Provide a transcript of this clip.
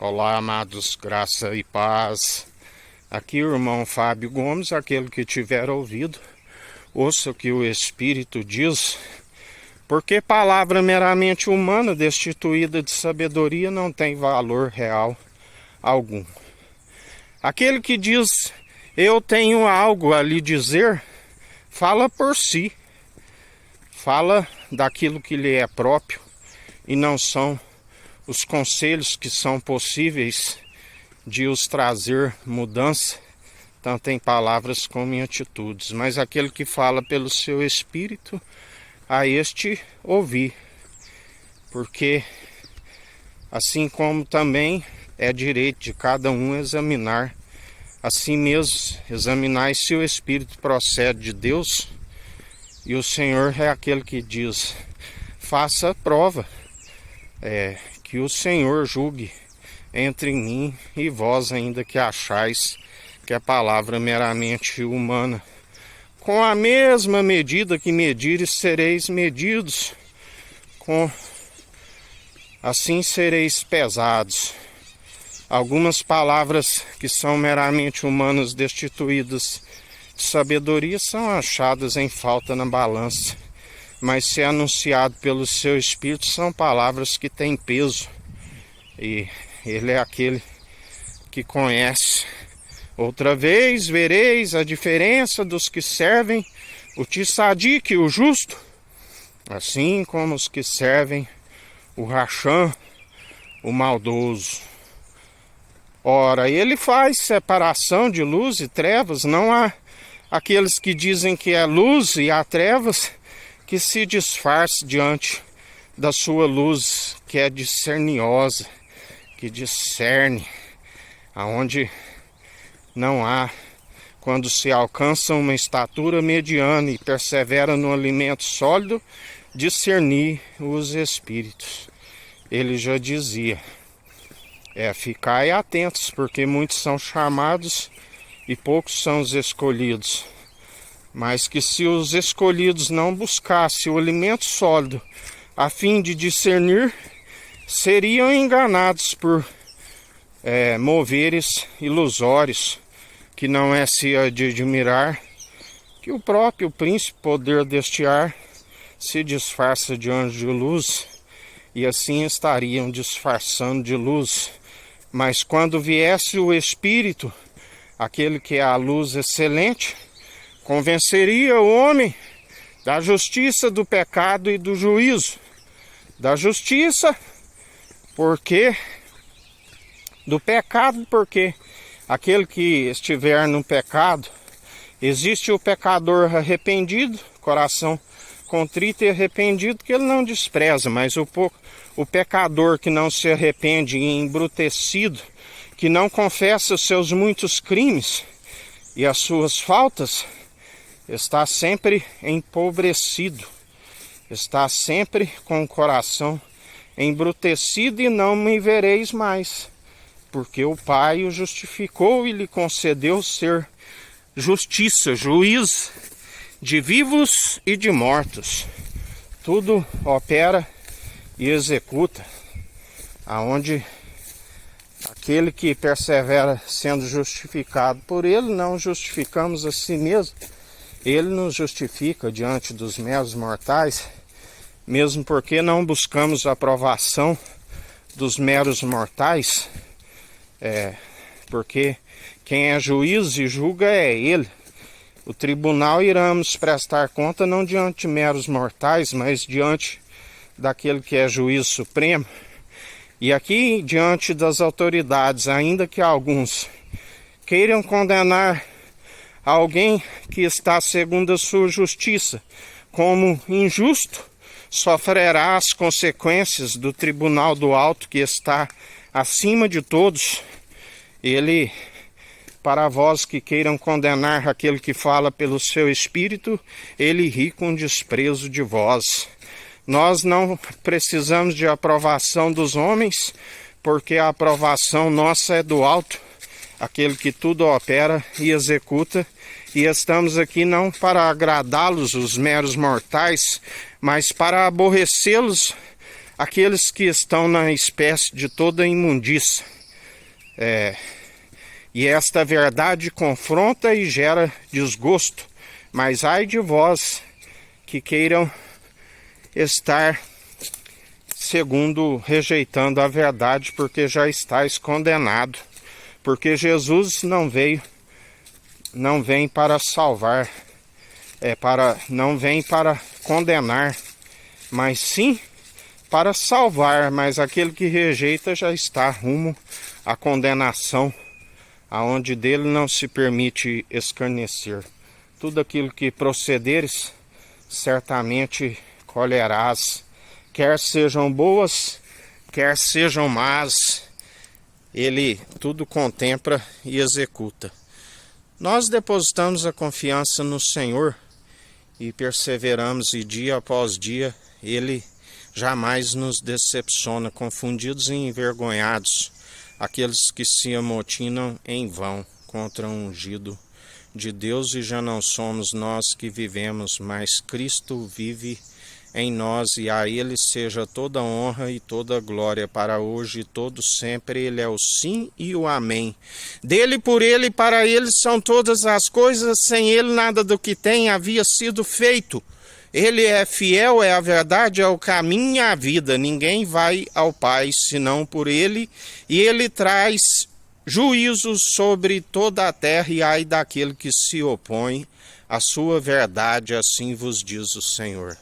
Olá, amados, graça e paz. Aqui o irmão Fábio Gomes, aquele que tiver ouvido, ouça o que o Espírito diz, porque palavra meramente humana, destituída de sabedoria, não tem valor real algum. Aquele que diz, eu tenho algo a lhe dizer, fala por si, fala daquilo que lhe é próprio e não são os conselhos que são possíveis de os trazer mudança, tanto em palavras como em atitudes. Mas aquele que fala pelo seu Espírito, a este ouvir. Porque assim como também é direito de cada um examinar a si mesmo, examinar se o Espírito procede de Deus. E o Senhor é aquele que diz, faça a prova, que o Senhor julgue entre mim e vós, ainda que achais que a palavra meramente humana. Com a mesma medida que medires, sereis medidos, assim sereis pesados. Algumas palavras que são meramente humanas, destituídas de sabedoria, são achadas em falta na balança. Mas se anunciado pelo seu Espírito, são palavras que têm peso. E Ele é aquele que conhece. Outra vez vereis a diferença dos que servem o tissadique, o justo, assim como os que servem o rachã, o maldoso. Ora, Ele faz separação de luz e trevas, não há aqueles que dizem que é luz e há trevas, que se disfarce diante da sua luz, que é discerniosa, que discerne, aonde não há, quando se alcança uma estatura mediana e persevera no alimento sólido, discernir os espíritos. Ele já dizia, ficai atentos, porque muitos são chamados e poucos são os escolhidos. Mas que se os escolhidos não buscassem o alimento sólido a fim de discernir, seriam enganados por moveres ilusórios, que não é se de admirar que o próprio príncipe poder deste ar se disfarça de anjo de luz, e assim estariam disfarçando de luz. Mas quando viesse o Espírito, aquele que é a luz excelente, convenceria o homem da justiça, do pecado e do juízo. Da justiça, porque do pecado, porque aquele que estiver no pecado, existe o pecador arrependido, coração contrito e arrependido, que ele não despreza, mas o pecador que não se arrepende e embrutecido, que não confessa os seus muitos crimes e as suas faltas, está sempre empobrecido, está sempre com o coração embrutecido, e não me vereis mais, porque o Pai o justificou e lhe concedeu ser justiça, juiz de vivos e de mortos. Tudo opera e executa, aonde aquele que persevera sendo justificado por Ele, não justificamos a si mesmo. Ele nos justifica diante dos meros mortais, mesmo porque não buscamos a aprovação dos meros mortais, porque quem é juiz e julga é Ele. O tribunal iremos prestar conta não diante de meros mortais, mas diante daquele que é juiz supremo. E aqui, diante das autoridades, ainda que alguns queiram condenar alguém que está segundo a sua justiça como injusto, sofrerá as consequências do tribunal do alto, que está acima de todos. Ele, para vós que queiram condenar aquele que fala pelo seu Espírito, ele ri com desprezo de vós. Nós não precisamos de aprovação dos homens, porque a aprovação nossa é do alto, aquele que tudo opera e executa, e estamos aqui não para agradá-los, os meros mortais, mas para aborrecê-los, aqueles que estão na espécie de toda imundícia. E esta verdade confronta e gera desgosto. Mas ai de vós que queiram estar segundo rejeitando a verdade, porque já estáis condenado. Porque Jesus não vem para salvar, não vem para condenar, mas sim para salvar. Mas aquele que rejeita já está rumo à condenação, aonde dele não se permite escarnecer. Tudo aquilo que procederes, certamente colherás, quer sejam boas, quer sejam más, ele tudo contempla e executa. Nós depositamos a confiança no Senhor e perseveramos, e dia após dia ele jamais nos decepciona. Confundidos e envergonhados aqueles que se amotinam em vão contra o ungido de Deus, e já não somos nós que vivemos, mas Cristo vive em nós, e a Ele seja toda honra e toda glória para hoje e todo sempre. Ele é o sim e o amém. Dele, por Ele e para Ele são todas as coisas, sem Ele nada do que tem havia sido feito. Ele é fiel, é a verdade, é o caminho e a vida. Ninguém vai ao Pai senão por Ele, e Ele traz juízo sobre toda a terra, e ai daquele que se opõe à sua verdade, assim vos diz o Senhor.